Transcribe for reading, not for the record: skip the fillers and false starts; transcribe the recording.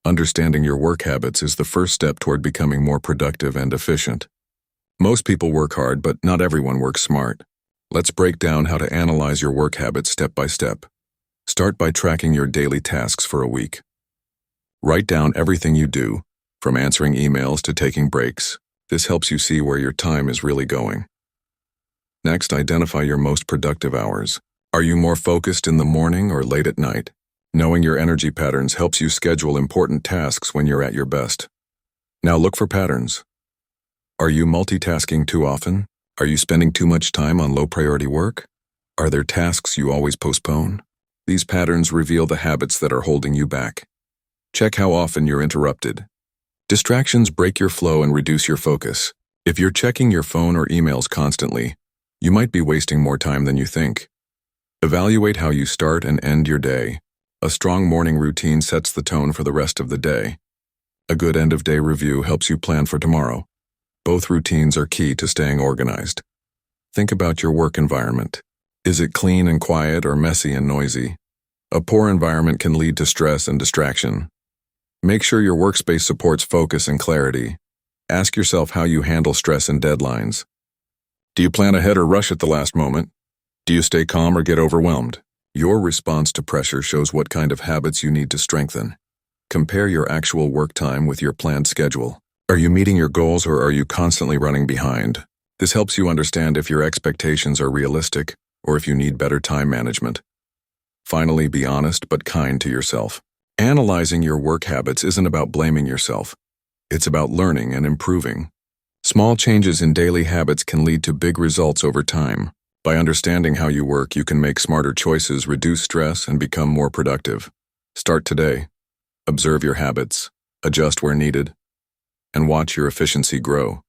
Understanding your work habits is the first step toward becoming more productive and efficient. Most people work hard, but not everyone works smart. Let's break down how to analyze your work habits step by step. Start by tracking your daily tasks for a week. Write down everything you do, from answering emails to taking breaks. This helps you see where your time is really going. Next, identify your most productive hours. Are you more focused in the morning or late at night? Knowing your energy patterns helps you schedule important tasks when you're at your best. Now look for patterns. Are you multitasking too often? Are you spending too much time on low-priority work? Are there tasks you always postpone? These patterns reveal the habits that are holding you back. Check how often you're interrupted. Distractions break your flow and reduce your focus. If you're checking your phone or emails constantly, you might be wasting more time than you think. Evaluate how you start and end your day. A strong morning routine sets the tone for the rest of the day. A good end-of-day review helps you plan for tomorrow. Both routines are key to staying organized. Think about your work environment. Is it clean and quiet or messy and noisy? A poor environment can lead to stress and distraction. Make sure your workspace supports focus and clarity. Ask yourself how you handle stress and deadlines. Do you plan ahead or rush at the last moment? Do you stay calm or get overwhelmed? Your response to pressure shows what kind of habits you need to strengthen. Compare your actual work time with your planned schedule. Are you meeting your goals or are you constantly running behind? This helps you understand if your expectations are realistic or if you need better time management. Finally, be honest but kind to yourself. Analyzing your work habits isn't about blaming yourself. It's about learning and improving. Small changes in daily habits can lead to big results over time. By understanding how you work, you can make smarter choices, reduce stress, and become more productive. Start today. Observe your habits, adjust where needed, and watch your efficiency grow.